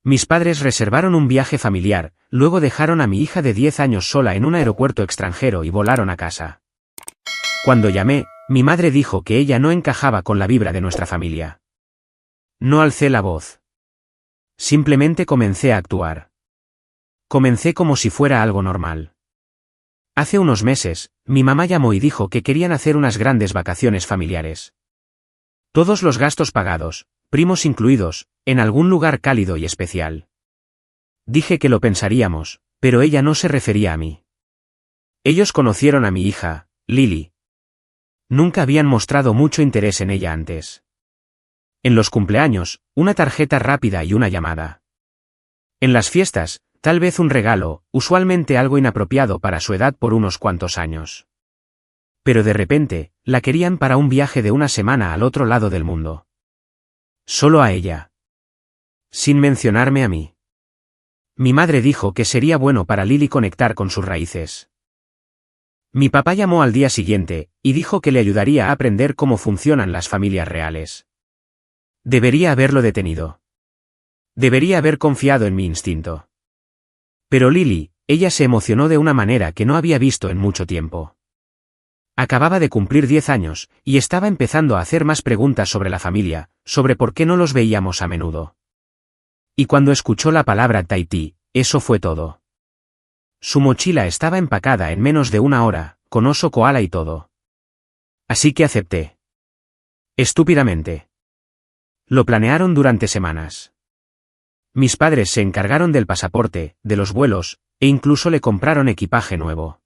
Mis padres reservaron un viaje familiar, luego dejaron a mi hija de 10 años sola en un aeropuerto extranjero y volaron a casa. Cuando llamé, mi madre dijo que ella no encajaba con la vibra de nuestra familia. No alcé la voz. Simplemente comencé a actuar. Comencé como si fuera algo normal. Hace unos meses, mi mamá llamó y dijo que querían hacer unas grandes vacaciones familiares. Todos los gastos pagados, primos incluidos, en algún lugar cálido y especial. Dije que lo pensaríamos, pero ella no se refería a mí. Ellos conocieron a mi hija, Lily. Nunca habían mostrado mucho interés en ella antes. En los cumpleaños, una tarjeta rápida y una llamada. En las fiestas, tal vez un regalo, usualmente algo inapropiado para su edad por unos cuantos años. Pero de repente, la querían para un viaje de una semana al otro lado del mundo. Solo a ella. Sin mencionarme a mí. Mi madre dijo que sería bueno para Lily conectar con sus raíces. Mi papá llamó al día siguiente, y dijo que le ayudaría a aprender cómo funcionan las familias reales. Debería haberlo detenido. Debería haber confiado en mi instinto. Pero Lily, ella se emocionó de una manera que no había visto en mucho tiempo. Acababa de cumplir 10 años, y estaba empezando a hacer más preguntas sobre la familia, sobre por qué no los veíamos a menudo. Y cuando escuchó la palabra Tahití, eso fue todo. Su mochila estaba empacada en menos de una hora, con oso koala y todo. Así que acepté. Estúpidamente. Lo planearon durante semanas. Mis padres se encargaron del pasaporte, de los vuelos, e incluso le compraron equipaje nuevo.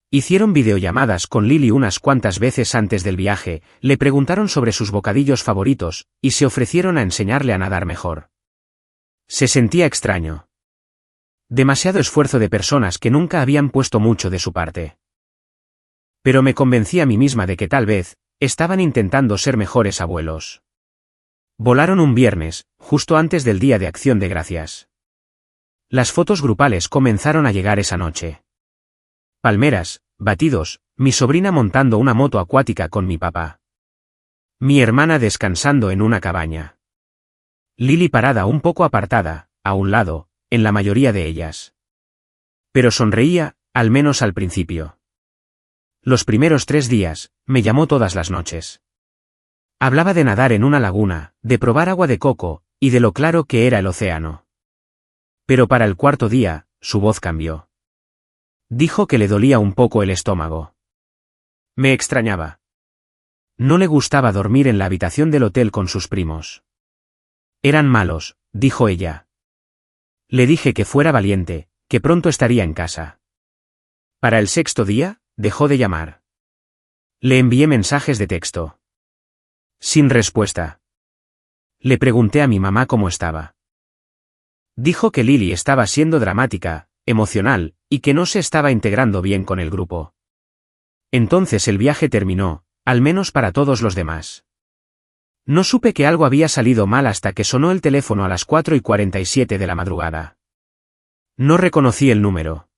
Hicieron videollamadas con Lily unas cuantas veces antes del viaje, le preguntaron sobre sus bocadillos favoritos, y se ofrecieron a enseñarle a nadar mejor. Se sentía extraño. Demasiado esfuerzo de personas que nunca habían puesto mucho de su parte. Pero me convencí a mí misma de que tal vez, estaban intentando ser mejores abuelos. Volaron un viernes, justo antes del Día de Acción de Gracias. Las fotos grupales comenzaron a llegar esa noche. Palmeras, batidos, mi sobrina montando una moto acuática con mi papá. Mi hermana descansando en una cabaña. Lily parada un poco apartada, a un lado, en la mayoría de ellas. Pero sonreía, al menos al principio. Los primeros 3 días, me llamó todas las noches. Hablaba de nadar en una laguna, de probar agua de coco, y de lo claro que era el océano. Pero para el 4.º día, su voz cambió. Dijo que le dolía un poco el estómago. Me extrañaba. No le gustaba dormir en la habitación del hotel con sus primos. Eran malos, dijo ella. Le dije que fuera valiente, que pronto estaría en casa. Para el 6.º día, dejó de llamar. Le envié mensajes de texto. Sin respuesta. Le pregunté a mi mamá cómo estaba. Dijo que Lily estaba siendo dramática, emocional, y que no se estaba integrando bien con el grupo. Entonces el viaje terminó, al menos para todos los demás. No supe que algo había salido mal hasta que sonó el teléfono a las 4:47 de la madrugada. No reconocí el número.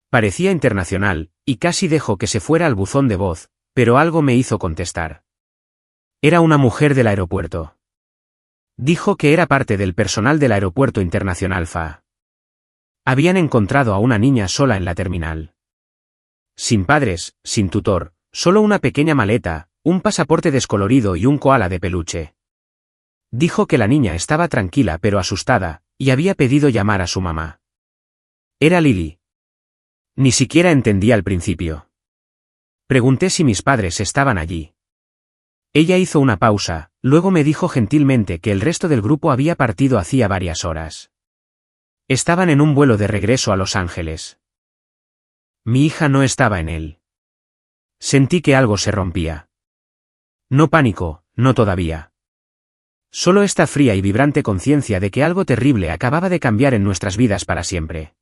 Parecía internacional, y casi dejó que se fuera al buzón de voz, pero algo me hizo contestar. Era una mujer del aeropuerto. Dijo que era parte del personal del aeropuerto internacional FA. Habían encontrado a una niña sola en la terminal. Sin padres, sin tutor, solo una pequeña maleta, un pasaporte descolorido y un koala de peluche. Dijo que la niña estaba tranquila pero asustada, y había pedido llamar a su mamá. Era Lily. Ni siquiera entendí al principio. Pregunté si mis padres estaban allí. Ella hizo una pausa, luego me dijo gentilmente que el resto del grupo había partido hacía varias horas. Estaban en un vuelo de regreso a Los Ángeles. Mi hija no estaba en él. Sentí que algo se rompía. No pánico, no todavía. Solo esta fría y vibrante conciencia de que algo terrible acababa de cambiar en nuestras vidas para siempre.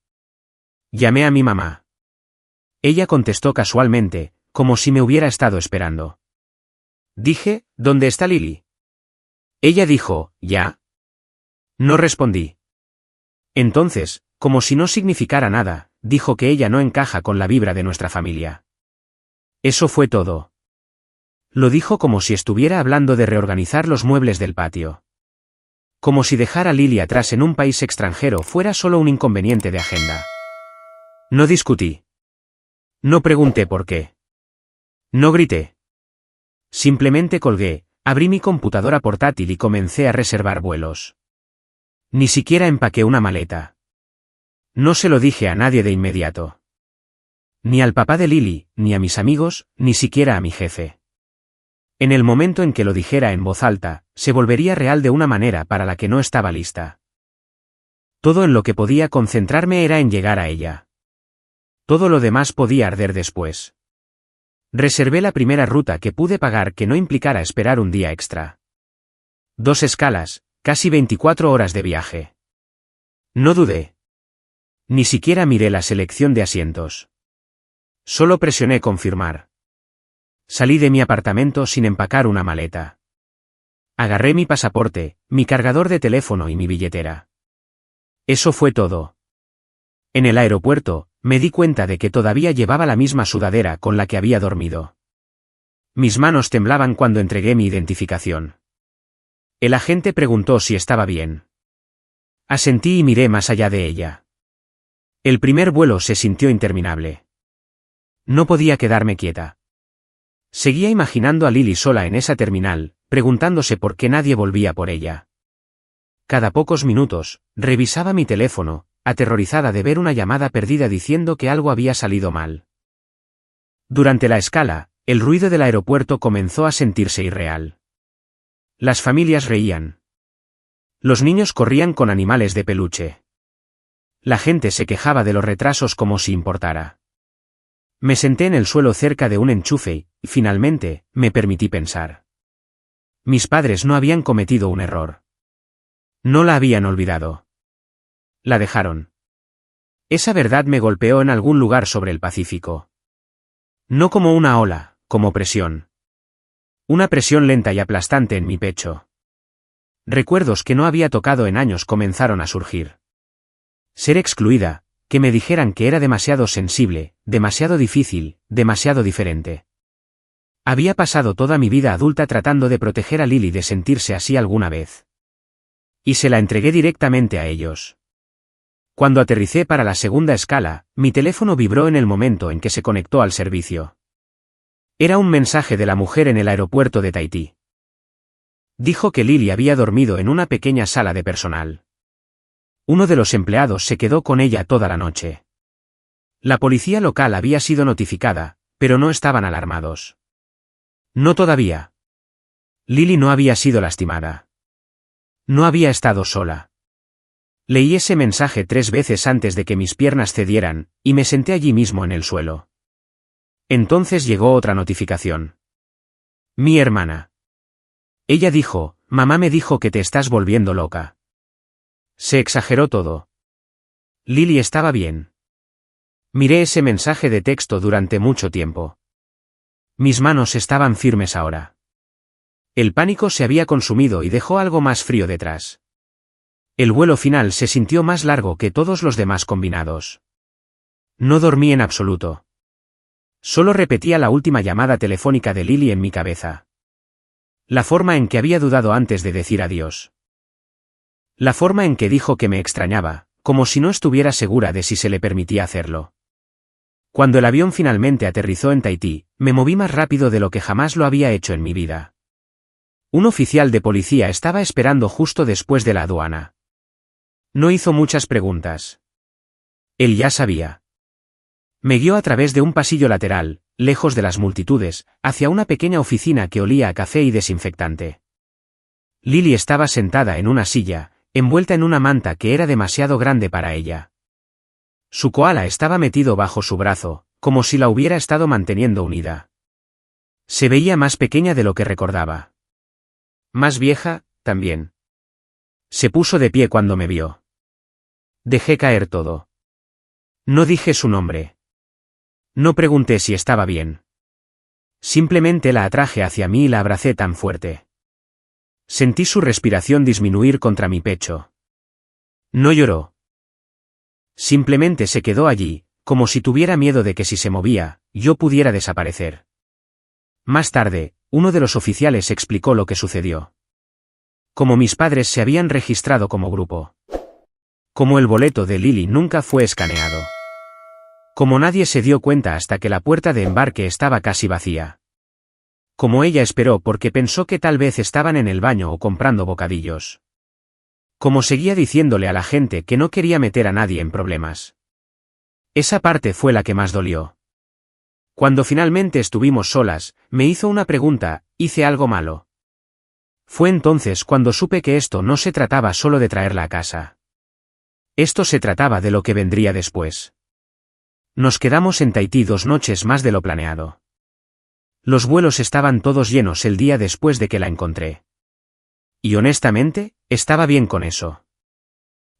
Llamé a mi mamá. Ella contestó casualmente, como si me hubiera estado esperando. Dije, ¿dónde está Lily? Ella dijo, ¿ya? No respondí. Entonces, como si no significara nada, dijo que ella no encaja con la vibra de nuestra familia. Eso fue todo. Lo dijo como si estuviera hablando de reorganizar los muebles del patio. Como si dejar a Lily atrás en un país extranjero fuera solo un inconveniente de agenda. No discutí. No pregunté por qué. No grité. Simplemente colgué, abrí mi computadora portátil y comencé a reservar vuelos. Ni siquiera empaqué una maleta. No se lo dije a nadie de inmediato. Ni al papá de Lily, ni a mis amigos, ni siquiera a mi jefe. En el momento en que lo dijera en voz alta, se volvería real de una manera para la que no estaba lista. Todo en lo que podía concentrarme era en llegar a ella. Todo lo demás podía arder después. Reservé la primera ruta que pude pagar que no implicara esperar un día extra. 2 escalas, casi 24 horas de viaje. No dudé. Ni siquiera miré la selección de asientos. Solo presioné confirmar. Salí de mi apartamento sin empacar una maleta. Agarré mi pasaporte, mi cargador de teléfono y mi billetera. Eso fue todo. En el aeropuerto, me di cuenta de que todavía llevaba la misma sudadera con la que había dormido. Mis manos temblaban cuando entregué mi identificación. El agente preguntó si estaba bien. Asentí y miré más allá de ella. El primer vuelo se sintió interminable. No podía quedarme quieta. Seguía imaginando a Lily sola en esa terminal, preguntándose por qué nadie volvía por ella. Cada pocos minutos, revisaba mi teléfono, aterrorizada de ver una llamada perdida diciendo que algo había salido mal. Durante la escala, el ruido del aeropuerto comenzó a sentirse irreal. Las familias reían. Los niños corrían con animales de peluche. La gente se quejaba de los retrasos como si importara. Me senté en el suelo cerca de un enchufe y, finalmente, me permití pensar. Mis padres no habían cometido un error. No la habían olvidado. La dejaron. Esa verdad me golpeó en algún lugar sobre el Pacífico. No como una ola, como presión. Una presión lenta y aplastante en mi pecho. Recuerdos que no había tocado en años comenzaron a surgir. Ser excluida, que me dijeran que era demasiado sensible, demasiado difícil, demasiado diferente. Había pasado toda mi vida adulta tratando de proteger a Lily de sentirse así alguna vez. Y se la entregué directamente a ellos. Cuando aterricé para la segunda escala, mi teléfono vibró en el momento en que se conectó al servicio. Era un mensaje de la mujer en el aeropuerto de Tahití. Dijo que Lily había dormido en una pequeña sala de personal. Uno de los empleados se quedó con ella toda la noche. La policía local había sido notificada, pero no estaban alarmados. No todavía. Lily no había sido lastimada. No había estado sola. Leí ese mensaje 3 veces antes de que mis piernas cedieran, y me senté allí mismo en el suelo. Entonces llegó otra notificación. Mi hermana. Ella dijo, mamá me dijo que te estás volviendo loca. Se exageró todo. Lily estaba bien. Miré ese mensaje de texto durante mucho tiempo. Mis manos estaban firmes ahora. El pánico se había consumido y dejó algo más frío detrás. El vuelo final se sintió más largo que todos los demás combinados. No dormí en absoluto. Solo repetía la última llamada telefónica de Lily en mi cabeza. La forma en que había dudado antes de decir adiós. La forma en que dijo que me extrañaba, como si no estuviera segura de si se le permitía hacerlo. Cuando el avión finalmente aterrizó en Tahití, me moví más rápido de lo que jamás lo había hecho en mi vida. Un oficial de policía estaba esperando justo después de la aduana. No hizo muchas preguntas. Él ya sabía. Me guió a través de un pasillo lateral, lejos de las multitudes, hacia una pequeña oficina que olía a café y desinfectante. Lily estaba sentada en una silla, envuelta en una manta que era demasiado grande para ella. Su koala estaba metido bajo su brazo, como si la hubiera estado manteniendo unida. Se veía más pequeña de lo que recordaba. Más vieja, también. Se puso de pie cuando me vio. Dejé caer todo. No dije su nombre. No pregunté si estaba bien. Simplemente la atraje hacia mí y la abracé tan fuerte. Sentí su respiración disminuir contra mi pecho. No lloró. Simplemente se quedó allí, como si tuviera miedo de que si se movía, yo pudiera desaparecer. Más tarde, uno de los oficiales explicó lo que sucedió. Como mis padres se habían registrado como grupo. Como el boleto de Lily nunca fue escaneado. Como nadie se dio cuenta hasta que la puerta de embarque estaba casi vacía. Como ella esperó porque pensó que tal vez estaban en el baño o comprando bocadillos. Como seguía diciéndole a la gente que no quería meter a nadie en problemas. Esa parte fue la que más dolió. Cuando finalmente estuvimos solas, me hizo una pregunta: ¿hice algo malo? Fue entonces cuando supe que esto no se trataba solo de traerla a casa. Esto se trataba de lo que vendría después. Nos quedamos en Tahití 2 noches más de lo planeado. Los vuelos estaban todos llenos el día después de que la encontré. Y honestamente, estaba bien con eso.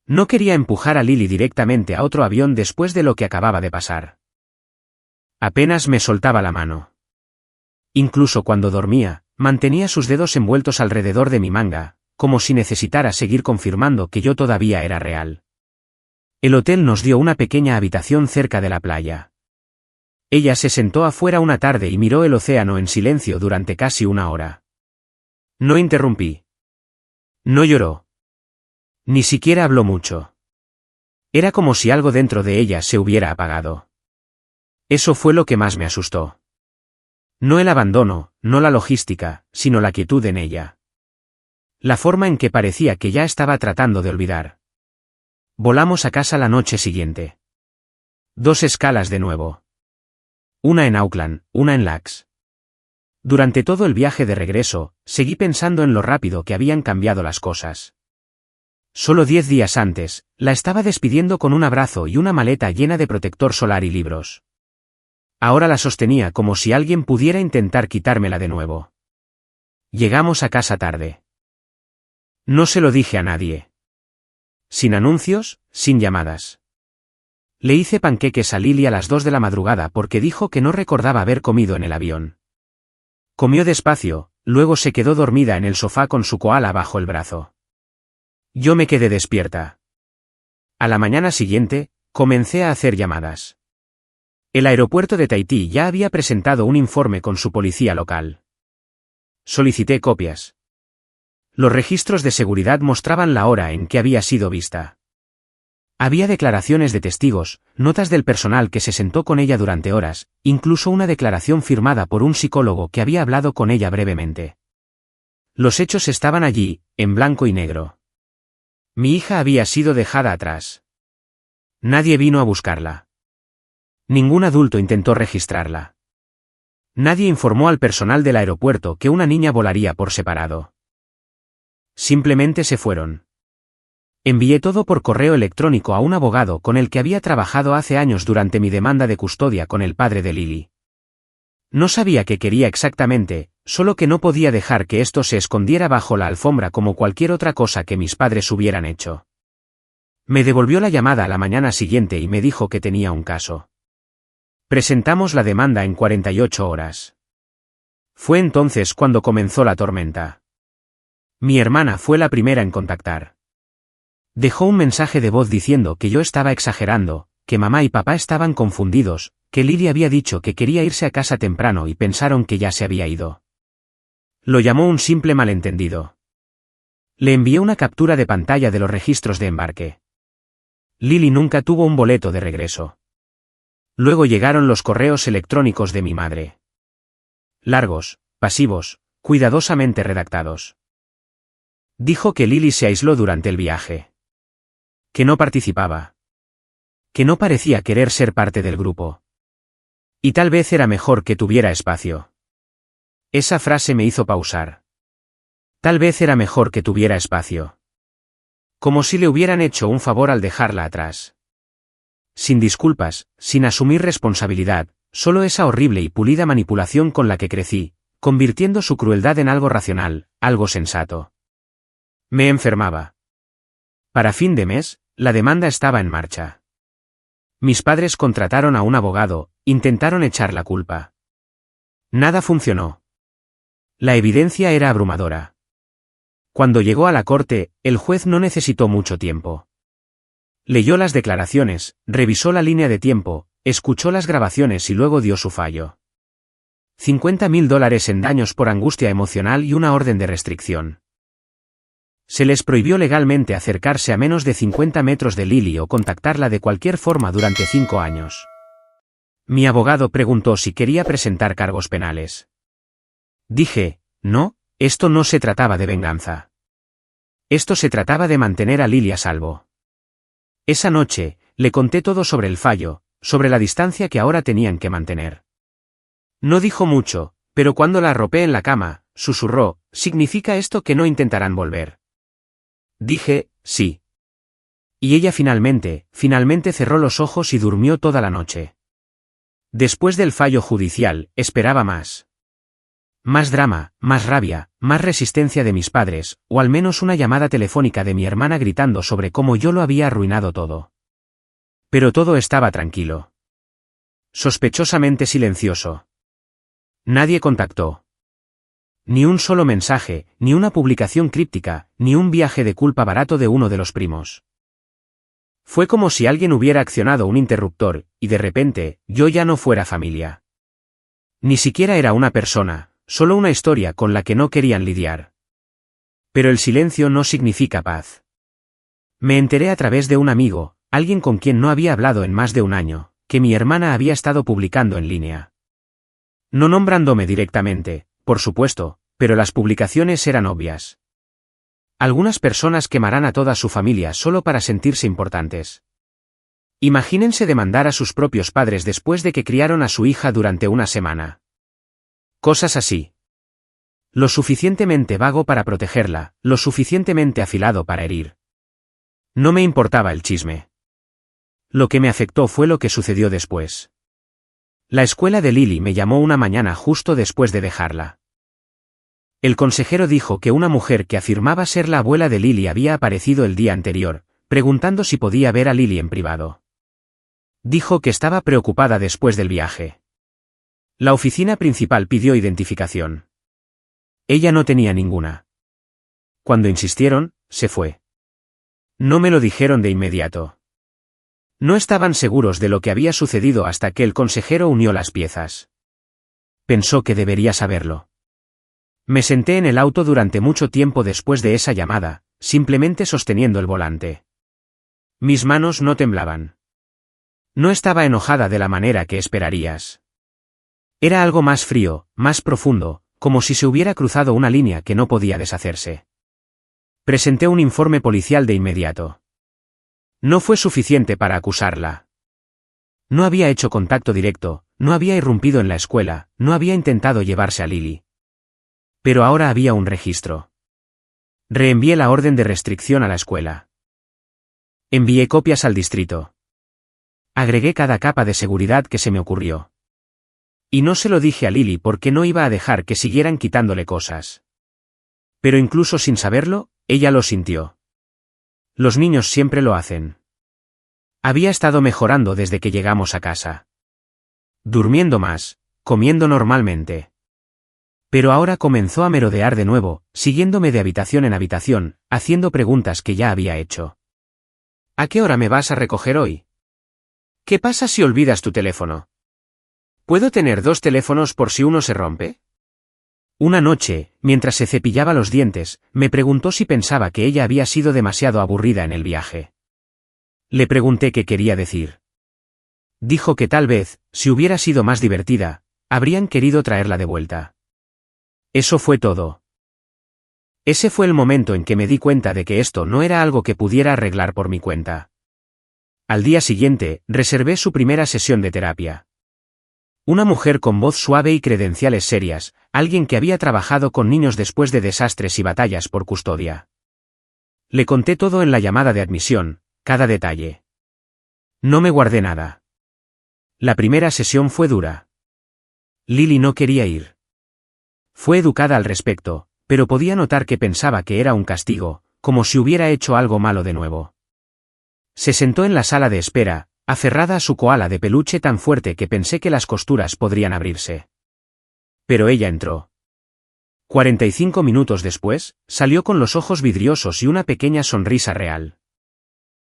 No quería empujar a Lily directamente a otro avión después de lo que acababa de pasar. Apenas me soltaba la mano. Incluso cuando dormía, mantenía sus dedos envueltos alrededor de mi manga, como si necesitara seguir confirmando que yo todavía era real. El hotel nos dio una pequeña habitación cerca de la playa. Ella se sentó afuera una tarde y miró el océano en silencio durante casi 1 hora. No interrumpí. No lloró. Ni siquiera habló mucho. Era como si algo dentro de ella se hubiera apagado. Eso fue lo que más me asustó. No el abandono, no la logística, sino la quietud en ella. La forma en que parecía que ya estaba tratando de olvidar. Volamos a casa la noche siguiente. 2 escalas de nuevo. Una en Auckland, una en Lax. Durante todo el viaje de regreso, seguí pensando en lo rápido que habían cambiado las cosas. Solo 10 días antes, la estaba despidiendo con un abrazo y una maleta llena de protector solar y libros. Ahora la sostenía como si alguien pudiera intentar quitármela de nuevo. Llegamos a casa tarde. No se lo dije a nadie. Sin anuncios, sin llamadas. Le hice panqueques a Lily a las 2 de la madrugada porque dijo que no recordaba haber comido en el avión. Comió despacio, luego se quedó dormida en el sofá con su koala bajo el brazo. Yo me quedé despierta. A la mañana siguiente, comencé a hacer llamadas. El aeropuerto de Tahití ya había presentado un informe con su policía local. Solicité copias. Los registros de seguridad mostraban la hora en que había sido vista. Había declaraciones de testigos, notas del personal que se sentó con ella durante horas, incluso una declaración firmada por un psicólogo que había hablado con ella brevemente. Los hechos estaban allí, en blanco y negro. Mi hija había sido dejada atrás. Nadie vino a buscarla. Ningún adulto intentó registrarla. Nadie informó al personal del aeropuerto que una niña volaría por separado. Simplemente se fueron. Envié todo por correo electrónico a un abogado con el que había trabajado hace años durante mi demanda de custodia con el padre de Lily. No sabía qué quería exactamente, solo que no podía dejar que esto se escondiera bajo la alfombra como cualquier otra cosa que mis padres hubieran hecho. Me devolvió la llamada a la mañana siguiente y me dijo que tenía un caso. Presentamos la demanda en 48 horas. Fue entonces cuando comenzó la tormenta. Mi hermana fue la primera en contactar. Dejó un mensaje de voz diciendo que yo estaba exagerando, que mamá y papá estaban confundidos, que Lily había dicho que quería irse a casa temprano y pensaron que ya se había ido. Lo llamó un simple malentendido. Le envié una captura de pantalla de los registros de embarque. Lily nunca tuvo un boleto de regreso. Luego llegaron los correos electrónicos de mi madre. Largos, pasivos, cuidadosamente redactados. Dijo que Lily se aisló durante el viaje. Que no participaba. Que no parecía querer ser parte del grupo. Y tal vez era mejor que tuviera espacio. Esa frase me hizo pausar. Tal vez era mejor que tuviera espacio. Como si le hubieran hecho un favor al dejarla atrás. Sin disculpas, sin asumir responsabilidad, solo esa horrible y pulida manipulación con la que crecí, convirtiendo su crueldad en algo racional, algo sensato. Me enfermaba. Para fin de mes, la demanda estaba en marcha. Mis padres contrataron a un abogado, intentaron echar la culpa. Nada funcionó. La evidencia era abrumadora. Cuando llegó a la corte, el juez no necesitó mucho tiempo. Leyó las declaraciones, revisó la línea de tiempo, escuchó las grabaciones y luego dio su fallo. $50.000 en daños por angustia emocional y una orden de restricción. Se les prohibió legalmente acercarse a menos de 50 metros de Lily o contactarla de cualquier forma durante 5 años. Mi abogado preguntó si quería presentar cargos penales. Dije, no, esto no se trataba de venganza. Esto se trataba de mantener a Lily a salvo. Esa noche, le conté todo sobre el fallo, sobre la distancia que ahora tenían que mantener. No dijo mucho, pero cuando la arropé en la cama, susurró, ¿significa esto que no intentarán volver? Dije, sí. Y ella finalmente cerró los ojos y durmió toda la noche. Después del fallo judicial, esperaba más. Más drama, más rabia, más resistencia de mis padres, o al menos una llamada telefónica de mi hermana gritando sobre cómo yo lo había arruinado todo. Pero todo estaba tranquilo. Sospechosamente silencioso. Nadie contactó. Ni un solo mensaje, ni una publicación críptica, ni un viaje de culpa barato de uno de los primos. Fue como si alguien hubiera accionado un interruptor, y de repente, yo ya no fuera familia. Ni siquiera era una persona, solo una historia con la que no querían lidiar. Pero el silencio no significa paz. Me enteré a través de un amigo, alguien con quien no había hablado en más de un año, que mi hermana había estado publicando en línea. No nombrándome directamente, por supuesto, pero las publicaciones eran obvias. Algunas personas quemarán a toda su familia solo para sentirse importantes. Imagínense demandar a sus propios padres después de que criaron a su hija durante una semana. Cosas así. Lo suficientemente vago para protegerla, lo suficientemente afilado para herir. No me importaba el chisme. Lo que me afectó fue lo que sucedió después. La escuela de Lily me llamó una mañana justo después de dejarla. El consejero dijo que una mujer que afirmaba ser la abuela de Lily había aparecido el día anterior, preguntando si podía ver a Lily en privado. Dijo que estaba preocupada después del viaje. La oficina principal pidió identificación. Ella no tenía ninguna. Cuando insistieron, se fue. No me lo dijeron de inmediato. No estaban seguros de lo que había sucedido hasta que el consejero unió las piezas. Pensó que debería saberlo. Me senté en el auto durante mucho tiempo después de esa llamada, simplemente sosteniendo el volante. Mis manos no temblaban. No estaba enojada de la manera que esperarías. Era algo más frío, más profundo, como si se hubiera cruzado una línea que no podía deshacerse. Presenté un informe policial de inmediato. No fue suficiente para acusarla. No había hecho contacto directo, no había irrumpido en la escuela, no había intentado llevarse a Lily. Pero ahora había un registro. Reenvié la orden de restricción a la escuela. Envié copias al distrito. Agregué cada capa de seguridad que se me ocurrió. Y no se lo dije a Lily porque no iba a dejar que siguieran quitándole cosas. Pero incluso sin saberlo, ella lo sintió. Los niños siempre lo hacen. Había estado mejorando desde que llegamos a casa. Durmiendo más, comiendo normalmente. Pero ahora comenzó a merodear de nuevo, siguiéndome de habitación en habitación, haciendo preguntas que ya había hecho. ¿A qué hora me vas a recoger hoy? ¿Qué pasa si olvidas tu teléfono? ¿Puedo tener 2 teléfonos por si uno se rompe? Una noche, mientras se cepillaba los dientes, me preguntó si pensaba que ella había sido demasiado aburrida en el viaje. Le pregunté qué quería decir. Dijo que tal vez, si hubiera sido más divertida, habrían querido traerla de vuelta. Eso fue todo. Ese fue el momento en que me di cuenta de que esto no era algo que pudiera arreglar por mi cuenta. Al día siguiente, reservé su primera sesión de terapia. Una mujer con voz suave y credenciales serias, alguien que había trabajado con niños después de desastres y batallas por custodia. Le conté todo en la llamada de admisión, cada detalle. No me guardé nada. La primera sesión fue dura. Lily no quería ir. Fue educada al respecto, pero podía notar que pensaba que era un castigo, como si hubiera hecho algo malo de nuevo. Se sentó en la sala de espera, aferrada a su koala de peluche tan fuerte que pensé que las costuras podrían abrirse. Pero ella entró. 45 minutos después, salió con los ojos vidriosos y una pequeña sonrisa real.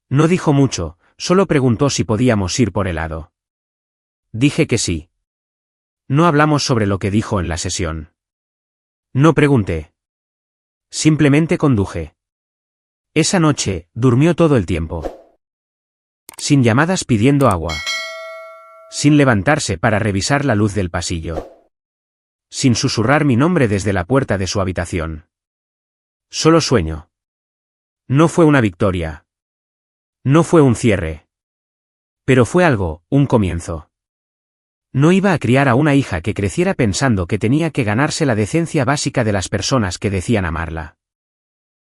No dijo mucho, solo preguntó si podíamos ir por helado. Dije que sí. No hablamos sobre lo que dijo en la sesión. No pregunté. Simplemente conduje. Esa noche, durmió todo el tiempo. Sin llamadas pidiendo agua. Sin levantarse para revisar la luz del pasillo. Sin susurrar mi nombre desde la puerta de su habitación. Solo sueño. No fue una victoria. No fue un cierre. Pero fue algo, un comienzo. No iba a criar a una hija que creciera pensando que tenía que ganarse la decencia básica de las personas que decían amarla.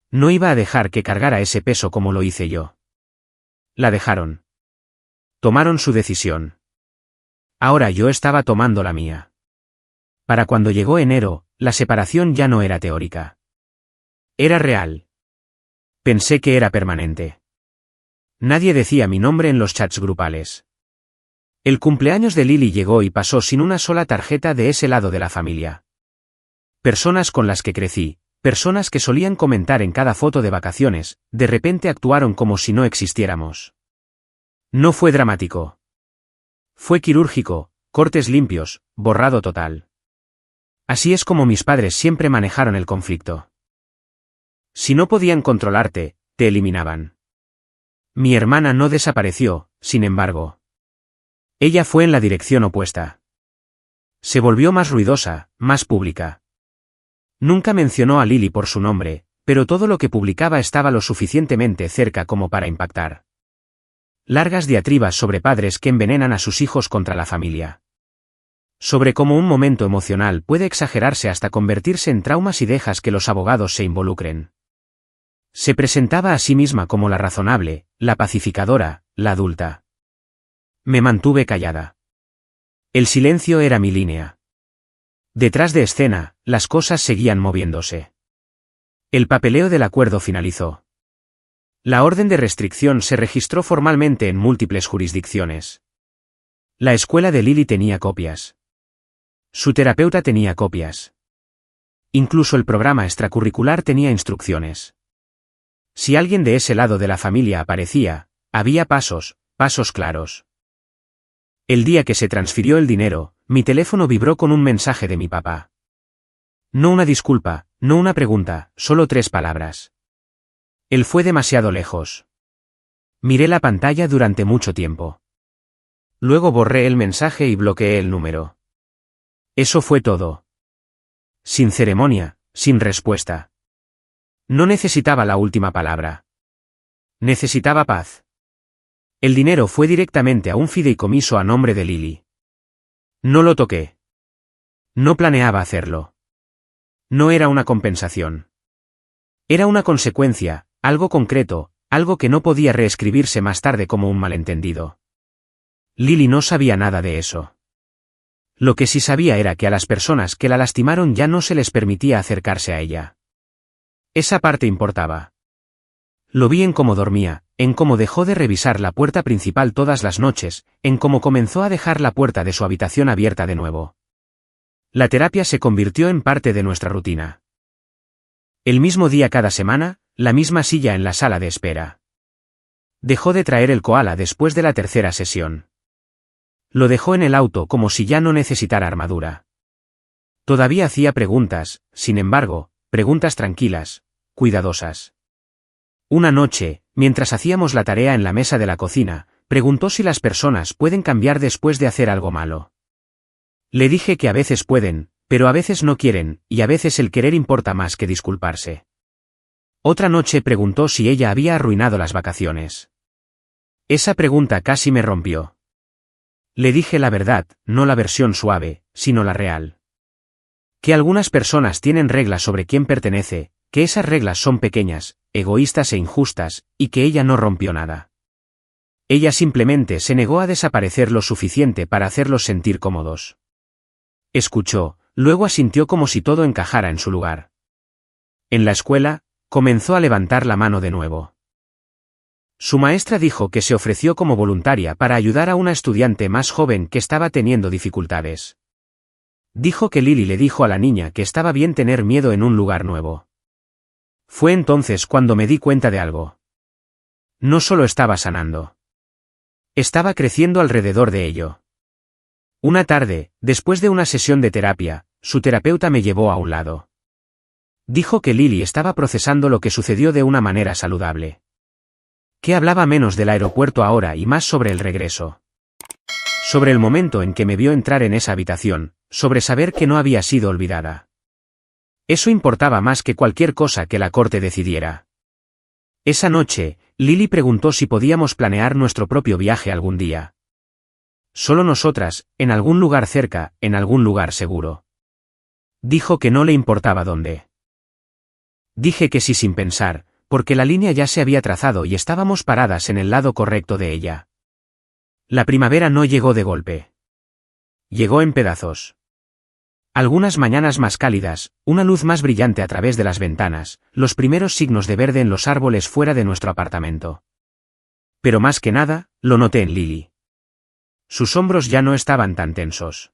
No iba a dejar que cargara ese peso como lo hice yo. La dejaron. Tomaron su decisión. Ahora yo estaba tomando la mía. Para cuando llegó enero, la separación ya no era teórica. Era real. Pensé que era permanente. Nadie decía mi nombre en los chats grupales. El cumpleaños de Lily llegó y pasó sin una sola tarjeta de ese lado de la familia. Personas con las que crecí, personas que solían comentar en cada foto de vacaciones, de repente actuaron como si no existiéramos. No fue dramático. Fue quirúrgico, cortes limpios, borrado total. Así es como mis padres siempre manejaron el conflicto. Si no podían controlarte, te eliminaban. Mi hermana no desapareció, sin embargo. Ella fue en la dirección opuesta. Se volvió más ruidosa, más pública. Nunca mencionó a Lily por su nombre, pero todo lo que publicaba estaba lo suficientemente cerca como para impactar. Largas diatribas sobre padres que envenenan a sus hijos contra la familia. Sobre cómo un momento emocional puede exagerarse hasta convertirse en traumas y dejas que los abogados se involucren. Se presentaba a sí misma como la razonable, la pacificadora, la adulta. Me mantuve callada. El silencio era mi línea. Detrás de escena, las cosas seguían moviéndose. El papeleo del acuerdo finalizó. La orden de restricción se registró formalmente en múltiples jurisdicciones. La escuela de Lily tenía copias. Su terapeuta tenía copias. Incluso el programa extracurricular tenía instrucciones. Si alguien de ese lado de la familia aparecía, había pasos claros. El día que se transfirió el dinero, mi teléfono vibró con un mensaje de mi papá. No una disculpa, no una pregunta, solo 3 palabras. Él fue demasiado lejos. Miré la pantalla durante mucho tiempo. Luego borré el mensaje y bloqueé el número. Eso fue todo. Sin ceremonia, sin respuesta. No necesitaba la última palabra. Necesitaba paz. El dinero fue directamente a un fideicomiso a nombre de Lily. No lo toqué. No planeaba hacerlo. No era una compensación. Era una consecuencia, algo concreto, algo que no podía reescribirse más tarde como un malentendido. Lily no sabía nada de eso. Lo que sí sabía era que a las personas que la lastimaron ya no se les permitía acercarse a ella. Esa parte importaba. Lo vi en cómo dormía, en cómo dejó de revisar la puerta principal todas las noches, en cómo comenzó a dejar la puerta de su habitación abierta de nuevo. La terapia se convirtió en parte de nuestra rutina. El mismo día cada semana, la misma silla en la sala de espera. Dejó de traer el koala después de la 3ª sesión. Lo dejó en el auto como si ya no necesitara armadura. Todavía hacía preguntas, sin embargo, preguntas tranquilas, cuidadosas. Una noche, mientras hacíamos la tarea en la mesa de la cocina, preguntó si las personas pueden cambiar después de hacer algo malo. Le dije que a veces pueden, pero a veces no quieren, y a veces el querer importa más que disculparse. Otra noche preguntó si ella había arruinado las vacaciones. Esa pregunta casi me rompió. Le dije la verdad, no la versión suave, sino la real. Que algunas personas tienen reglas sobre quién pertenece, que esas reglas son pequeñas, egoístas e injustas, y que ella no rompió nada. Ella simplemente se negó a desaparecer lo suficiente para hacerlos sentir cómodos. Escuchó, luego asintió como si todo encajara en su lugar. En la escuela, comenzó a levantar la mano de nuevo. Su maestra dijo que se ofreció como voluntaria para ayudar a una estudiante más joven que estaba teniendo dificultades. Dijo que Lily le dijo a la niña que estaba bien tener miedo en un lugar nuevo. Fue entonces cuando me di cuenta de algo. No solo estaba sanando. Estaba creciendo alrededor de ello. Una tarde, después de una sesión de terapia, su terapeuta me llevó a un lado. Dijo que Lily estaba procesando lo que sucedió de una manera saludable. Que hablaba menos del aeropuerto ahora y más sobre el regreso. Sobre el momento en que me vio entrar en esa habitación, sobre saber que no había sido olvidada. Eso importaba más que cualquier cosa que la corte decidiera. Esa noche, Lily preguntó si podíamos planear nuestro propio viaje algún día. Solo nosotras, en algún lugar cerca, en algún lugar seguro. Dijo que no le importaba dónde. Dije que sí sin pensar, porque la línea ya se había trazado y estábamos paradas en el lado correcto de ella. La primavera no llegó de golpe. Llegó en pedazos. Algunas mañanas más cálidas, una luz más brillante a través de las ventanas, los primeros signos de verde en los árboles fuera de nuestro apartamento. Pero más que nada, lo noté en Lily. Sus hombros ya no estaban tan tensos.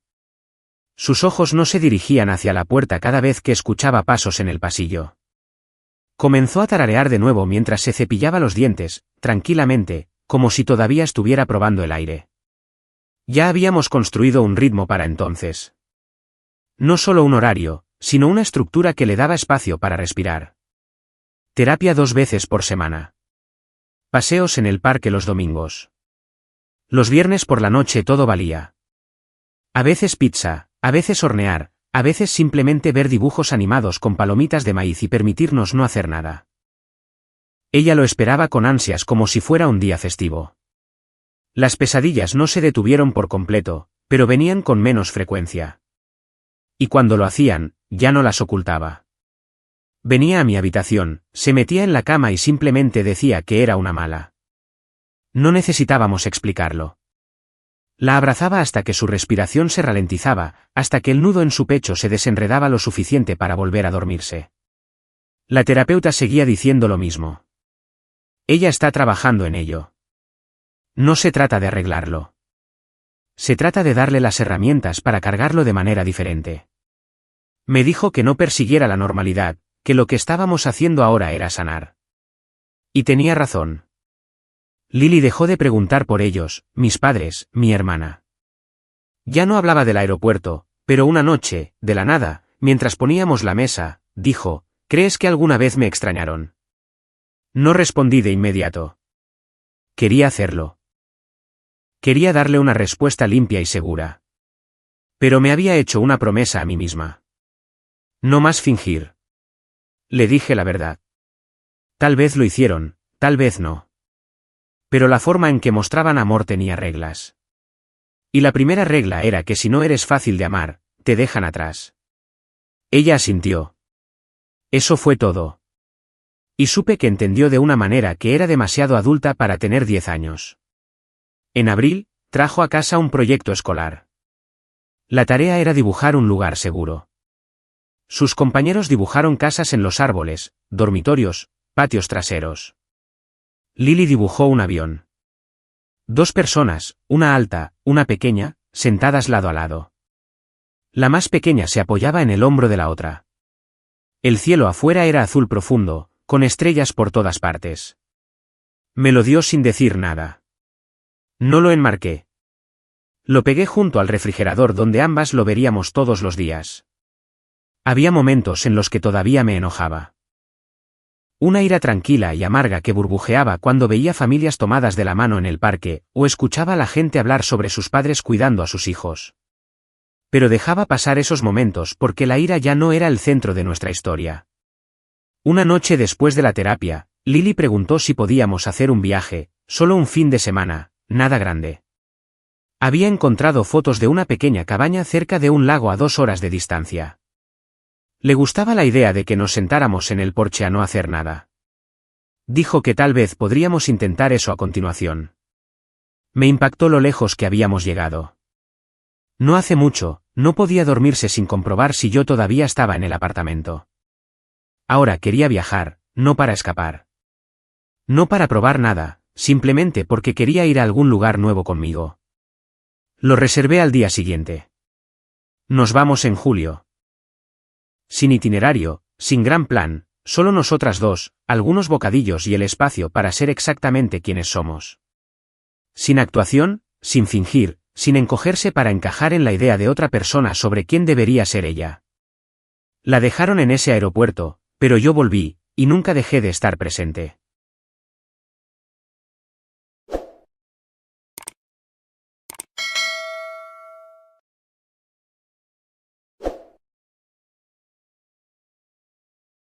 Sus ojos no se dirigían hacia la puerta cada vez que escuchaba pasos en el pasillo. Comenzó a tararear de nuevo mientras se cepillaba los dientes, tranquilamente, como si todavía estuviera probando el aire. Ya habíamos construido un ritmo para entonces. No solo un horario, sino una estructura que le daba espacio para respirar. Terapia 2 veces por semana. Paseos en el parque los domingos. Los viernes por la noche todo valía. A veces pizza, a veces hornear, a veces simplemente ver dibujos animados con palomitas de maíz y permitirnos no hacer nada. Ella lo esperaba con ansias como si fuera un día festivo. Las pesadillas no se detuvieron por completo, pero venían con menos frecuencia. Y cuando lo hacían, ya no las ocultaba. Venía a mi habitación, se metía en la cama y simplemente decía que era una mala. No necesitábamos explicarlo. La abrazaba hasta que su respiración se ralentizaba, hasta que el nudo en su pecho se desenredaba lo suficiente para volver a dormirse. La terapeuta seguía diciendo lo mismo. Ella está trabajando en ello. No se trata de arreglarlo. Se trata de darle las herramientas para cargarlo de manera diferente. Me dijo que no persiguiera la normalidad, que lo que estábamos haciendo ahora era sanar. Y tenía razón. Lily dejó de preguntar por ellos, mis padres, mi hermana. Ya no hablaba del aeropuerto, pero una noche, de la nada, mientras poníamos la mesa, dijo, ¿crees que alguna vez me extrañaron? No respondí de inmediato. Quería hacerlo. Quería darle una respuesta limpia y segura. Pero me había hecho una promesa a mí misma. No más fingir. Le dije la verdad. Tal vez lo hicieron, tal vez no. Pero la forma en que mostraban amor tenía reglas. Y la primera regla era que si no eres fácil de amar, te dejan atrás. Ella asintió. Eso fue todo. Y supe que entendió de una manera que era demasiado adulta para tener 10 años. En abril, trajo a casa un proyecto escolar. La tarea era dibujar un lugar seguro. Sus compañeros dibujaron casas en los árboles, dormitorios, patios traseros. Lily dibujó un avión. 2 personas, una alta, una pequeña, sentadas lado a lado. La más pequeña se apoyaba en el hombro de la otra. El cielo afuera era azul profundo, con estrellas por todas partes. Me lo dio sin decir nada. No lo enmarqué. Lo pegué junto al refrigerador donde ambas lo veríamos todos los días. Había momentos en los que todavía me enojaba. Una ira tranquila y amarga que burbujeaba cuando veía familias tomadas de la mano en el parque, o escuchaba a la gente hablar sobre sus padres cuidando a sus hijos. Pero dejaba pasar esos momentos porque la ira ya no era el centro de nuestra historia. Una noche después de la terapia, Lily preguntó si podíamos hacer un viaje, solo un fin de semana, nada grande. Había encontrado fotos de una pequeña cabaña cerca de un lago a 2 horas de distancia. Le gustaba la idea de que nos sentáramos en el porche a no hacer nada. Dijo que tal vez podríamos intentar eso a continuación. Me impactó lo lejos que habíamos llegado. No hace mucho, no podía dormirse sin comprobar si yo todavía estaba en el apartamento. Ahora quería viajar, no para escapar. No para probar nada, simplemente porque quería ir a algún lugar nuevo conmigo. Lo reservé al día siguiente. Nos vamos en julio. Sin itinerario, sin gran plan, solo nosotras dos, algunos bocadillos y el espacio para ser exactamente quienes somos. Sin actuación, sin fingir, sin encogerse para encajar en la idea de otra persona sobre quién debería ser ella. La dejaron en ese aeropuerto, Pero yo volví, y nunca dejé de estar presente.